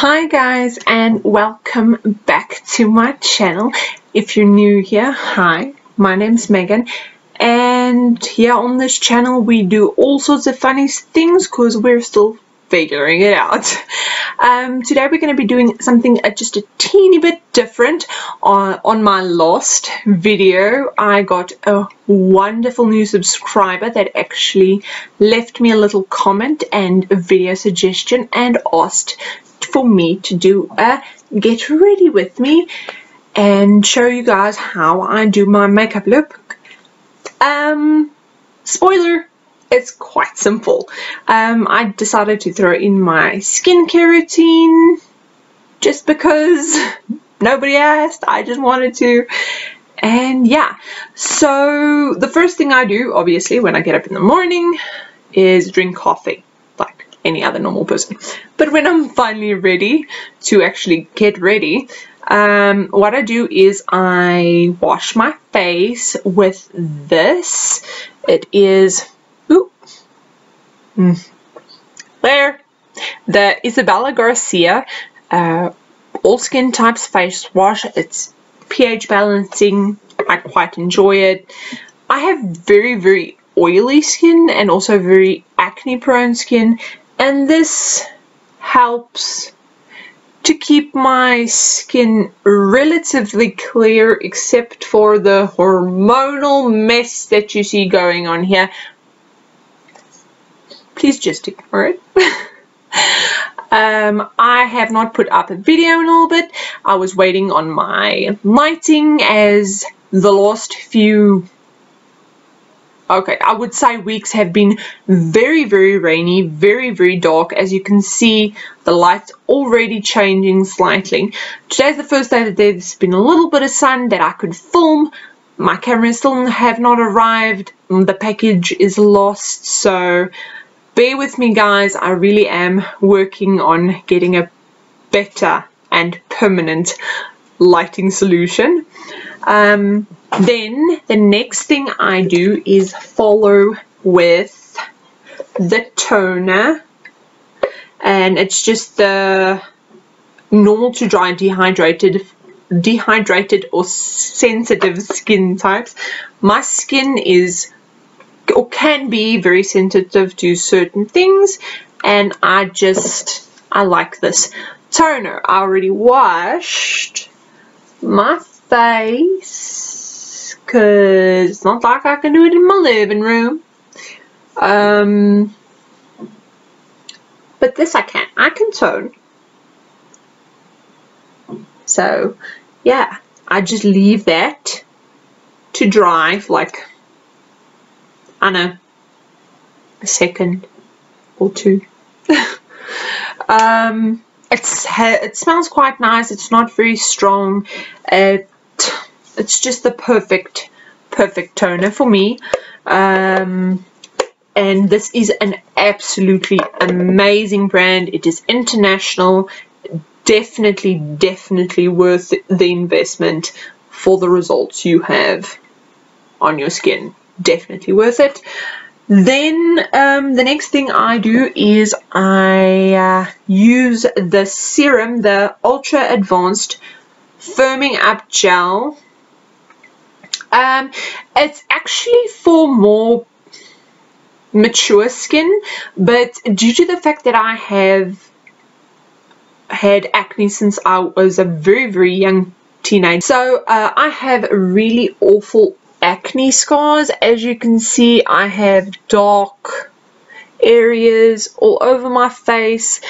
Hi guys, and welcome back to my channel. If you're new here, hi, my name's Megan, and here on this channel we do all sorts of funny things because we're still figuring it out. Today we're going to be doing something just a teeny bit different. On my last video I got a wonderful new subscriber that actually left me a little comment and a video suggestion and asked for me to do a get ready with me and show you guys how I do my makeup look. Spoiler, it's quite simple. I decided to throw in my skincare routine just because nobody asked. I just wanted to. And yeah, so the first thing I do, obviously, when I get up in the morning is drink coffee like any other normal person. But when I'm finally ready to actually get ready, what I do is I wash my face with this. It is there, the Isabella Garcia all skin types face wash. It's pH balancing. I quite enjoy it. I have very oily skin and also very acne prone skin, and this helps to keep my skin relatively clear except for the hormonal mess that you see going on here. Please just ignore it. I have not put up a video in a little bit. I was waiting on my lighting as the last few, I would say weeks have been very rainy, very dark. As you can see, the light's already changing slightly. Today's the first day that there's been a little bit of sun that I could film. My cameras still have not arrived. The package is lost, so bear with me guys. I really am working on getting a better and permanent lighting solution. Then the next thing I do is follow with the toner, and it's just the normal to dry dehydrated or sensitive skin types. My skin is or can be very sensitive to certain things, and I like this toner. I already washed my face because it's not like I can do it in my living room, but this I can tone. So yeah, I just leave that to dry for like, I know, a second or two. It smells quite nice. It's not very strong. It's just the perfect toner for me. And this is an absolutely amazing brand. It is international. Definitely worth the investment for the results you have on your skin. Definitely worth it. Then the next thing I do is I use the serum, the Ultra Advanced Firming Up Gel. It's actually for more mature skin, but due to the fact that I have had acne since I was a very young teenager, so I have really awful acne scars. As you can see, I have dark areas all over my face.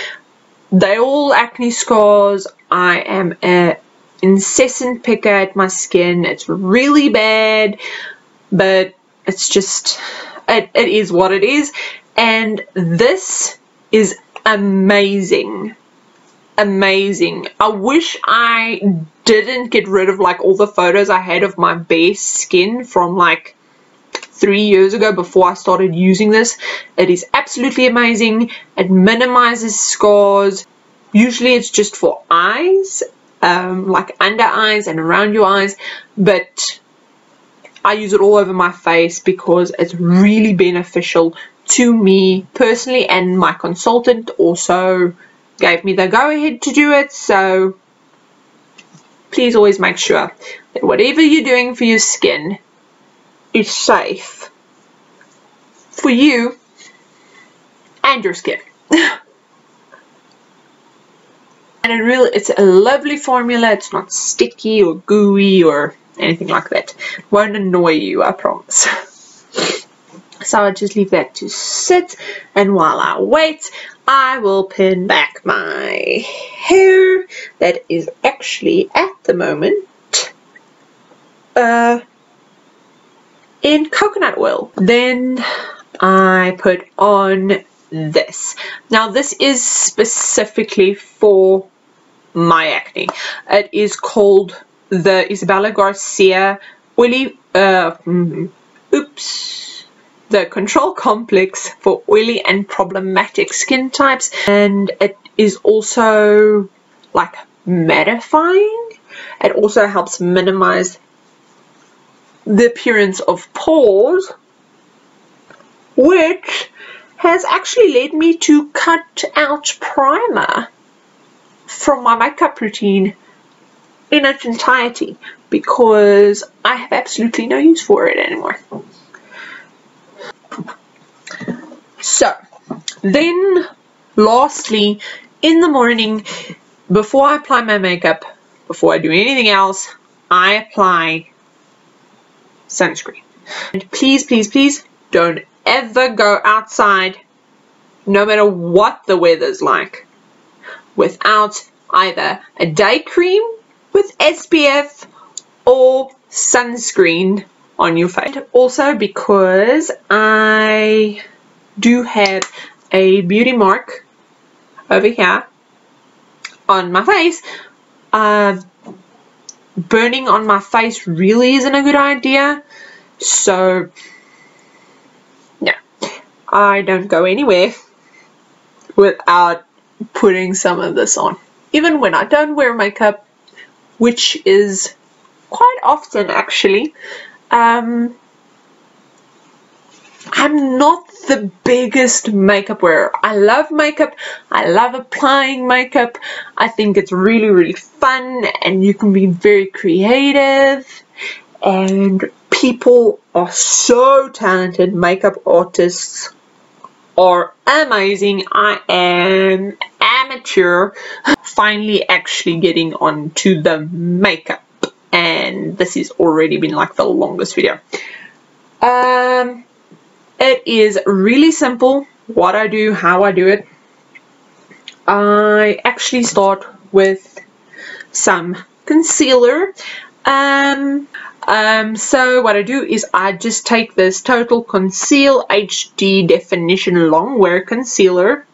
They're all acne scars. I am an incessant picker at my skin. It's really bad, but it's just, it is what it is. And this is amazing. I wish I didn't get rid of like all the photos I had of my bare skin from like 3 years ago before I started using this. It is absolutely amazing. It minimizes scars. Usually it's just for eyes, like under eyes and around your eyes, but I use it all over my face because it's really beneficial to me personally, and my consultant also gave me the go-ahead to do it, so please always make sure that whatever you're doing for your skin is safe for you and your skin. And it's a lovely formula. It's not sticky or gooey or anything like that. It won't annoy you, I promise. So I'll just leave that to sit, and while I wait, I will pin back my hair that is actually at the moment in coconut oil. Then I put on this. Now this is specifically for my acne. It is called the Isabella Garcia oily the control complex for oily and problematic skin types, and it is also like mattifying. It also helps minimize the appearance of pores, which has actually led me to cut out primer from my makeup routine in its entirety because I have absolutely no use for it anymore. So then lastly, in the morning, before I apply my makeup, before I do anything else, I apply sunscreen. And please, please, please don't ever go outside, no matter what the weather's like, without either a day cream with SPF or sunscreen on your face. Also, because I do have a beauty mark over here on my face, burning on my face really isn't a good idea. So yeah, I don't go anywhere without putting some of this on, even when I don't wear makeup, which is quite often actually. I'm not the biggest makeup wearer. I love makeup. I love applying makeup. I think it's really, really fun, and you can be very creative, and people are so talented. Makeup artists are amazing. I am amateur, finally actually getting onto the makeup, and this has already been like the longest video. It is really simple what I do, how I do it. I actually start with some concealer. So what I do is I just take this Total Conceal HD Definition Long Wear Concealer.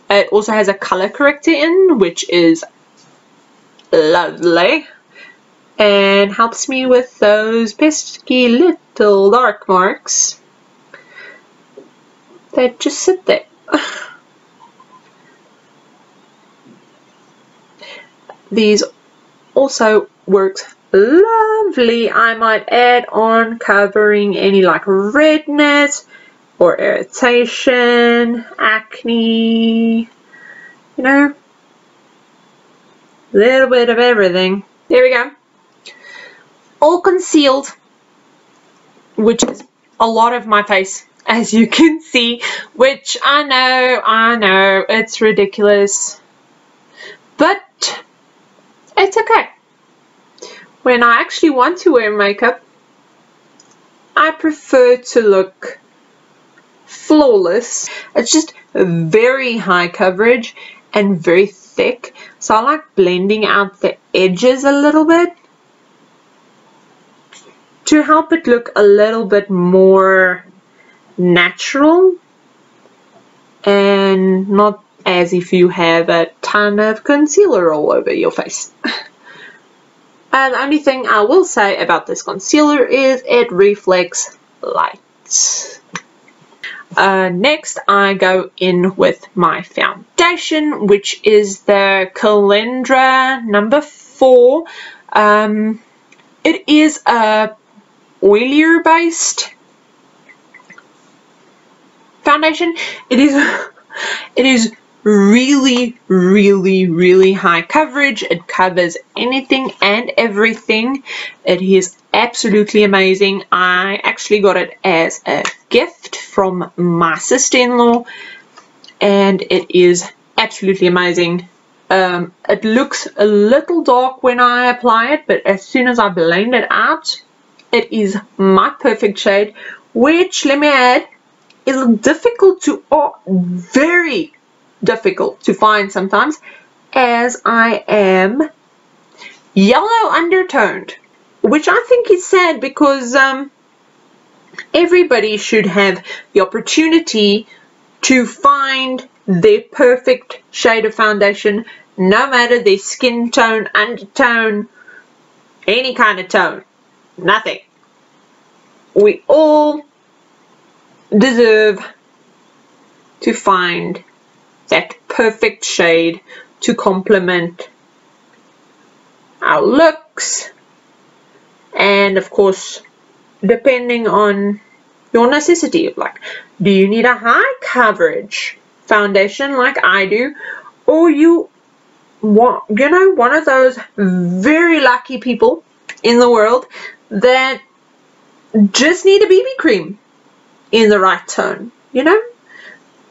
It also has a color corrector in, which is lovely, and helps me with those pesky little dark marks that just sit there. These also works lovely, I might add on, covering any like redness or irritation, acne, you know, a little bit of everything. There we go. All concealed, which is a lot of my face, as you can see, which I know, it's ridiculous, but it's okay. When I actually want to wear makeup, I prefer to look flawless. It's just very high coverage and very thick, so I like blending out the edges a little bit to help it look a little bit more natural and not as if you have a ton of concealer all over your face. The only thing I will say about this concealer is it reflects light. Next I go in with my foundation, which is the Calendra number 4. It is a oilier based foundation. It is really, really, really high coverage. It covers anything and everything. It is absolutely amazing. I actually got it as a gift from my sister-in-law, and it is absolutely amazing. It looks a little dark when I apply it, but as soon as I blend it out, it is my perfect shade, which, let me add, is difficult to, or very difficult to find sometimes, as I am yellow undertoned, which I think is sad, because everybody should have the opportunity to find their perfect shade of foundation, no matter their skin tone, undertone, any kind of tone, nothing. We all deserve to find that perfect shade to complement our looks, and of course, depending on your necessity, like, do you need a high coverage foundation like I do, or you want, you know, one of those very lucky people in the world that just need a BB cream in the right tone, you know?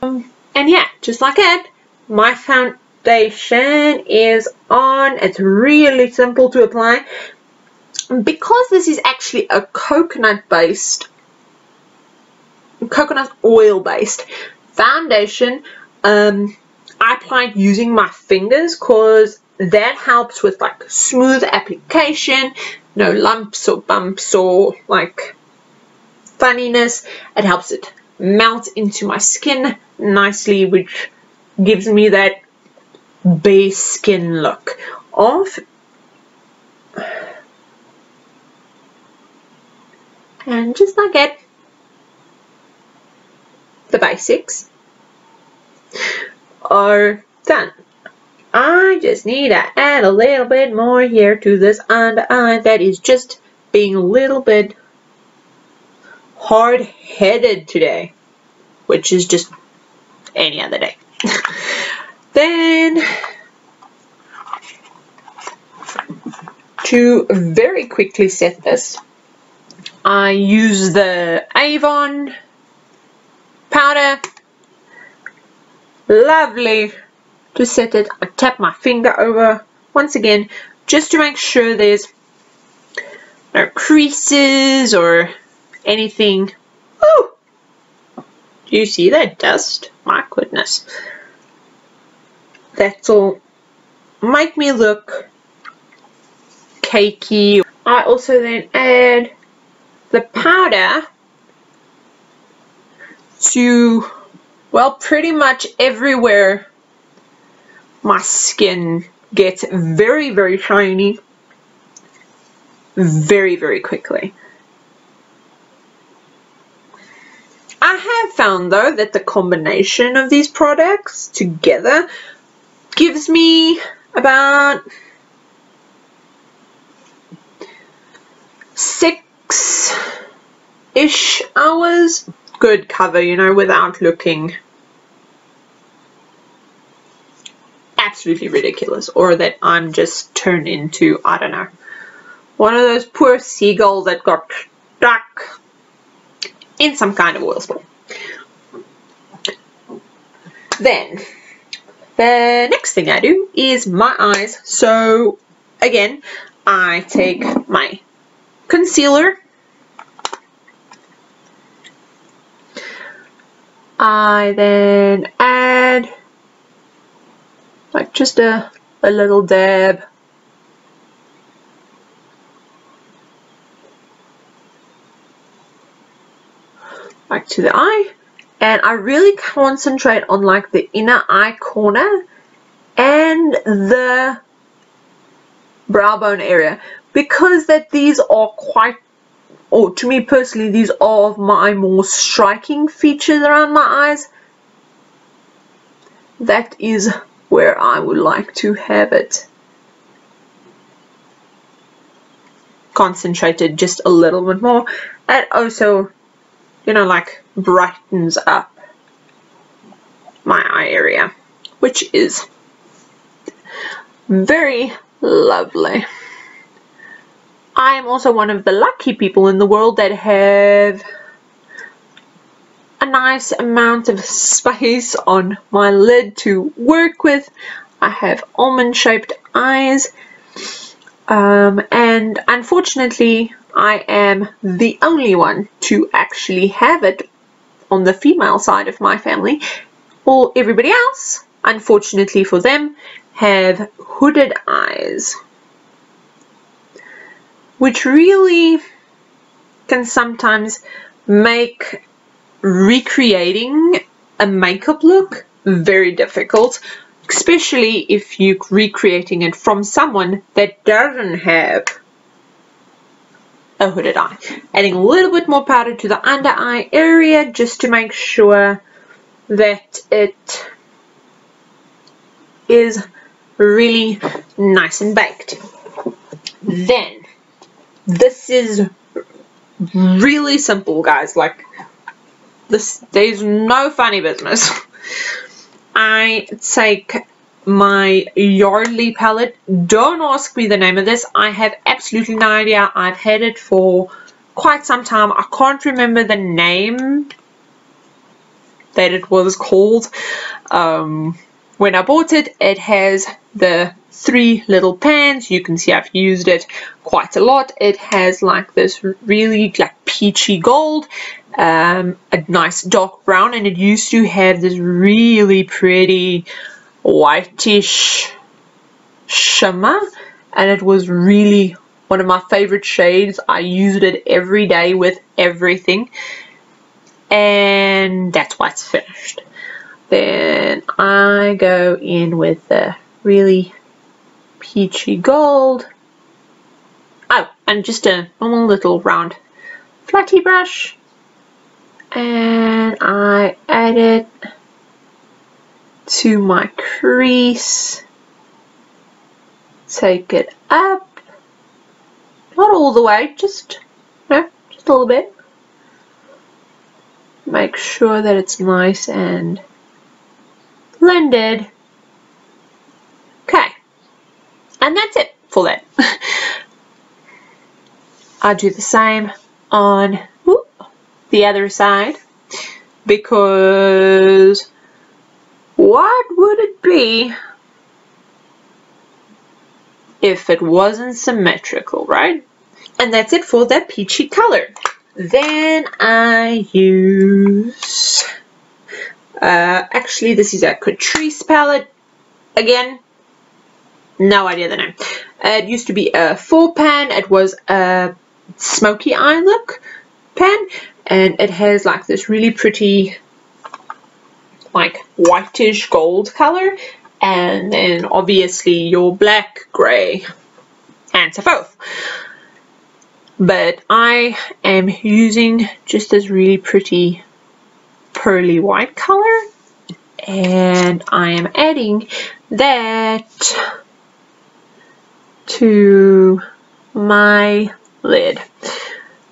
And yeah, just like that, my foundation is on. It's really simple to apply. Because this is actually a coconut oil based foundation, I applied using my fingers because that helps with like smooth application, no lumps or bumps or like funniness. It helps it melt into my skin nicely, which gives me that bare skin look of. And just like that, the basics are done. I just need to add a little bit more here to this under eye. That is just being a little bit hard-headed today, which is just any other day. Then, to very quickly set this, I use the Avon powder. Lovely to set it. I tap my finger over once again just to make sure there's no creases or anything. Oh, do you see that dust? My goodness. That'll make me look cakey. I also then add the powder to, well, pretty much everywhere my skin gets very, very shiny very, very quickly. I have found though that the combination of these products together gives me about 6-ish hours good cover, you know, without looking absolutely ridiculous, or that I'm just turned into, I don't know, one of those poor seagulls that got stuck in some kind of oil spill. Then the next thing I do is my eyes. So again, I take my concealer, I then add like just a little dab like to the eye, and I really concentrate on like the inner eye corner and the brow bone area, because that these are quite, or to me personally, these are my more striking features around my eyes. That is where I would like to have it concentrated just a little bit more. And also, you know, like brightens up my eye area, which is very lovely. I am also one of the lucky people in the world that have a nice amount of space on my lid to work with. I have almond-shaped eyes, and unfortunately I am the only one to actually have it on the female side of my family. Everybody else, unfortunately for them, have hooded eyes, which really can sometimes make recreating a makeup look very difficult, especially if you're recreating it from someone that doesn't have a hooded eye. Adding a little bit more powder to the under eye area just to make sure that it is really nice and baked. Then this is really simple, guys. Like this, there's no funny business. I take my Yardley palette. Don't ask me the name of this. I have absolutely no idea. I've had it for quite some time. I can't remember the name that it was called. When I bought it, it has the 3 little pans. You can see I've used it quite a lot. It has like this really like peachy gold, a nice dark brown, and it used to have this really pretty whitish shimmer, and it was really one of my favorite shades. I used it every day with everything, and that's why it's finished. Then I go in with the really peachy gold. Oh, and just a normal little round flatty brush, and I add it to my crease. Take it up, not all the way, just a little bit. Make sure that it's nice and blended. Okay, and that's it for that. I do the same on the other side, because what would it be if it wasn't symmetrical, right? And that's it for that peachy color. Then I use actually this is a Catrice palette. Again, no idea the name. It used to be a 4-pan. It was a smoky eye look pan, and it has like this really pretty like whitish gold color, and then obviously your black, grey, and so forth. But I am using just this really pretty pearly white color, and I am adding that to my lid.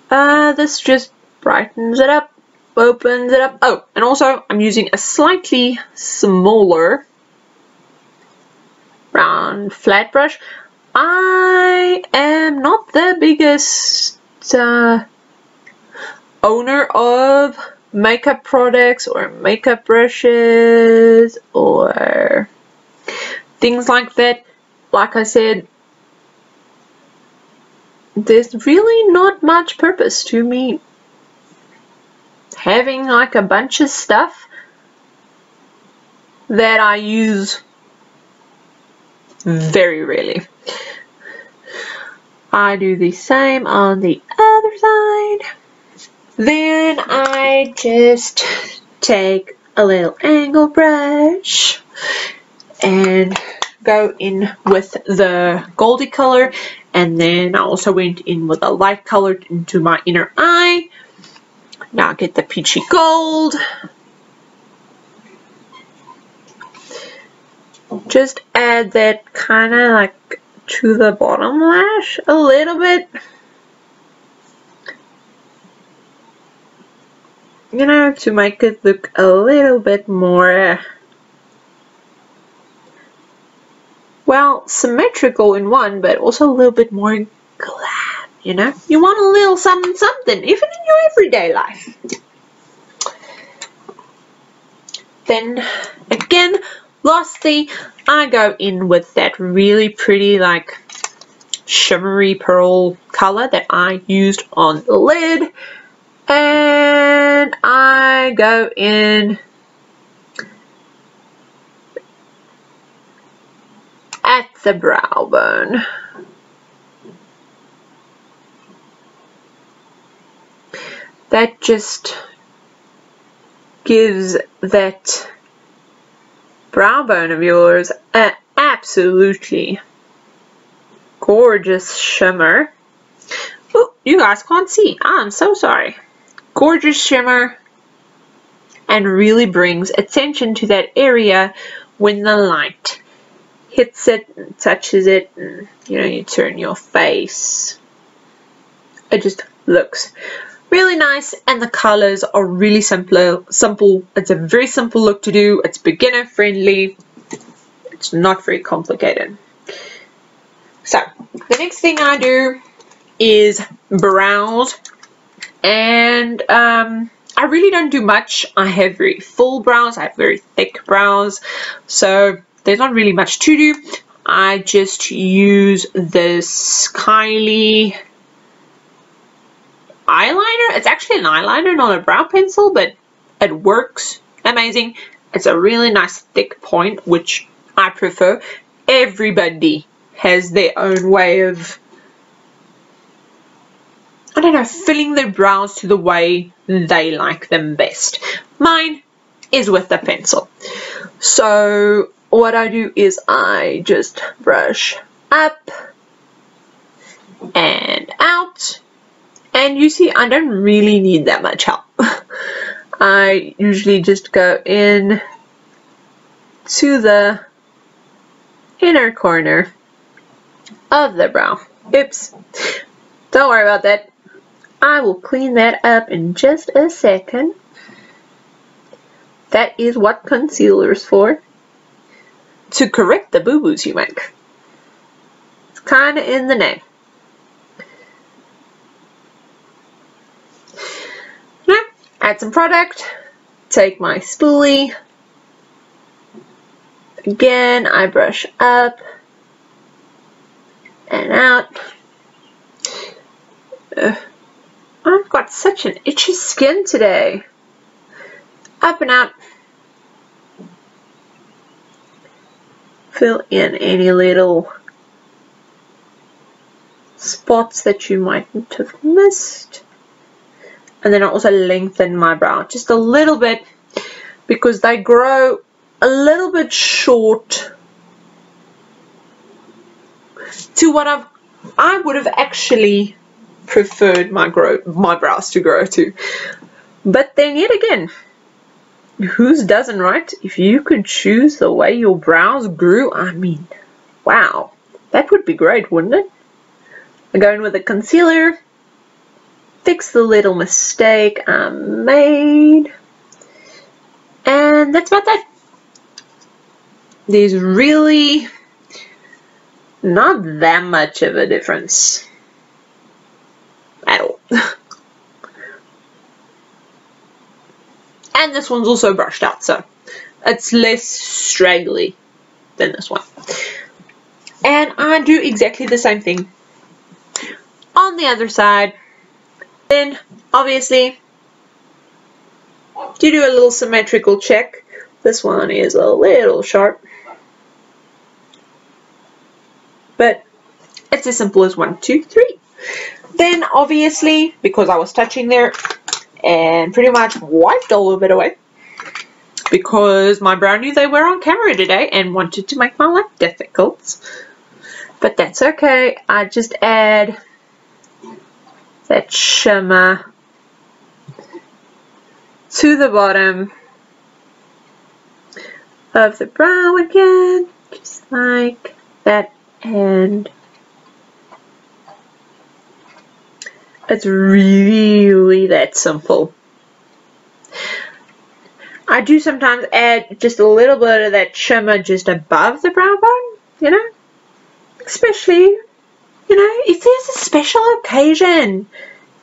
This just brightens it up, opens it up. Oh, and also I'm using a slightly smaller round flat brush. I am not the biggest owner of makeup products or makeup brushes or things like that. Like I said, there's really not much purpose to me having like a bunch of stuff that I use very rarely. I do the same on the other side. Then I just take a little angle brush and go in with the goldy color, and then I also went in with a light color into my inner eye. Now get the peachy gold. Just add that kind of like to the bottom lash a little bit. You know, to make it look a little bit more well, symmetrical in one, but also a little bit more glam, you know? You want a little something something, even in your everyday life. Then, again, lastly, I go in with that really pretty, like, shimmery pearl color that I used on the lid. And I go in at the brow bone. That just gives that brow bone of yours an absolutely gorgeous shimmer. Oh, you guys can't see. I'm so sorry. Gorgeous shimmer, and really brings attention to that area when the light hits it and touches it, and you know, you turn your face. It just looks really nice, and the colors are really simple. It's a very simple look to do. It's beginner friendly. It's not very complicated. So the next thing I do is brows, and I really don't do much. I have very full brows. I have very thick brows, so there's not really much to do. I just use this Kylie eyeliner. It's actually an eyeliner, not a brow pencil, but it works amazing. It's a really nice thick point, which I prefer. Everybody has their own way of, I don't know, filling their brows to the way they like them best. Mine is with the pencil. So what I do is I just brush up and out. And you see, I don't really need that much help. I usually just go in to the inner corner of the brow. Oops. Don't worry about that. I will clean that up in just a second. That is what concealer's for. To correct the boo-boos you make. It's kind of in the name. Add some product, take my spoolie, again I brush up and out. I've got such an itchy skin today. Up and out. Fill in any little spots that you mightn't have missed. And then I also lengthen my brow just a little bit because they grow a little bit short to what I would have actually preferred my brows to grow to. But then yet again, whose doesn't, right? If you could choose the way your brows grew, I mean, wow, that would be great, wouldn't it? I go in with a concealer. Fix the little mistake I made, and that's about that. There's really not that much of a difference at all. And this one's also brushed out, so it's less straggly than this one. And I do exactly the same thing on the other side. Then, obviously, you do a little symmetrical check. This one is a little sharp, but it's as simple as 1, 2, 3. Then, obviously, because I was touching there and pretty much wiped all of it away, because my brow knew they were on camera today and wanted to make my life difficult. But that's okay. I just add that shimmer to the bottom of the brow again, just like that, and it's really that simple. I do sometimes add just a little bit of that shimmer just above the brow bone, you know, especially, you know, if there's a special occasion.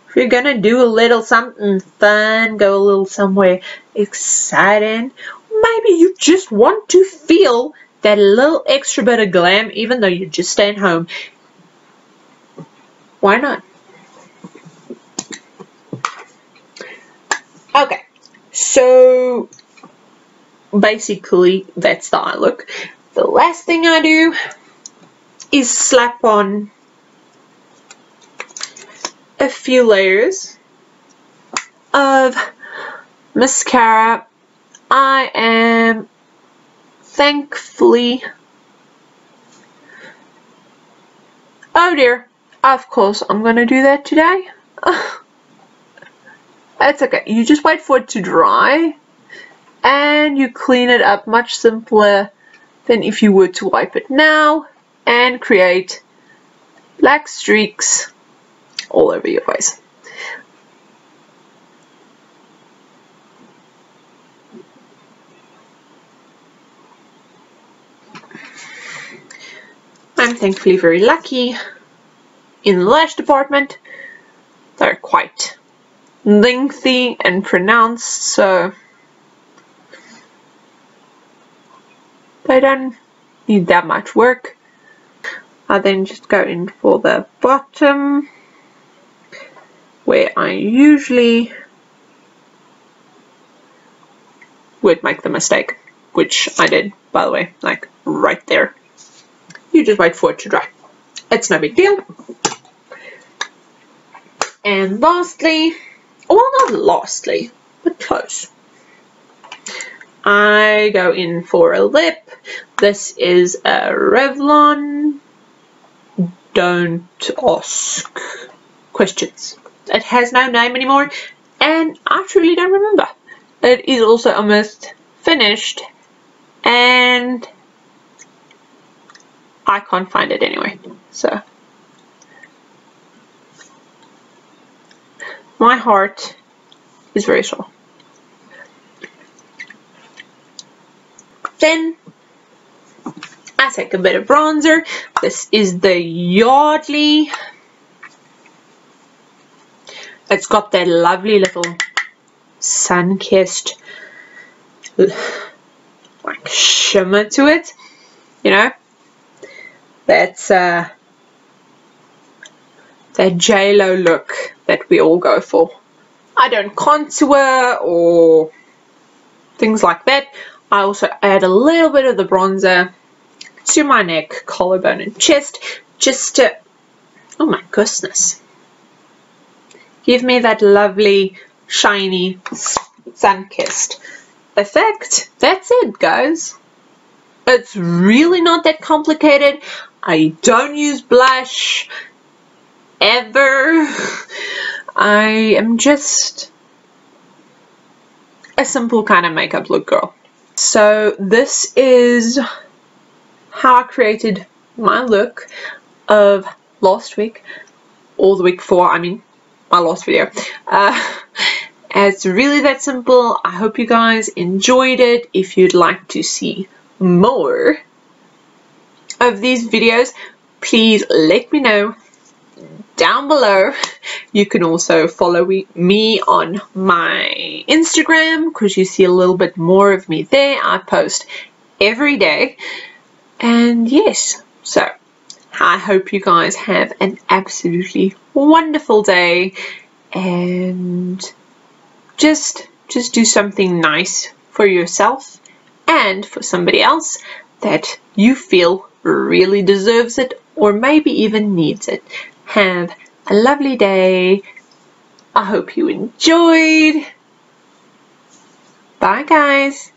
If you're gonna do a little something fun, go a little somewhere exciting, maybe you just want to feel that little extra bit of glam even though you're just staying home. Why not? Okay, so basically that's the eye look. The last thing I do is slap on a few layers of mascara. I am thankfully, oh dear, of course I'm gonna do that today. That's okay, you just wait for it to dry and you clean it up much simpler than if you were to wipe it now and create black streaks all over your face. I'm thankfully very lucky in the lash department. They're quite lengthy and pronounced, so they don't need that much work. I then just go in for the bottom, where I usually would make the mistake, which I did, by the way, like right there. You just wait for it to dry. It's no big deal. And lastly, well, not lastly, but close, I go in for a lip. This is a Revlon. Don't ask questions. It has no name anymore, and I truly don't remember. It is also almost finished, and I can't find it anyway. So my heart is very sore. Then I take a bit of bronzer. This is the Yardley. It's got that lovely little sun-kissed like shimmer to it, you know. That's that J-Lo look that we all go for. I don't contour or things like that. I also add a little bit of the bronzer to my neck, collarbone and chest, just to, oh my goodness, give me that lovely shiny sun-kissed effect. That's it, guys. It's really not that complicated. I don't use blush ever. I am just a simple kind of makeup look girl. So this is how I created my look of last week, or the week before, I mean my last video. It's really that simple. I hope you guys enjoyed it. If you'd like to see more of these videos, please let me know down below. You can also follow me on my Instagram, because you see a little bit more of me there. I post every day. And yes, so I hope you guys have an absolutely wonderful day, and just do something nice for yourself and for somebody else that you feel really deserves it, or maybe even needs it. Have a lovely day. I hope you enjoyed. Bye, guys.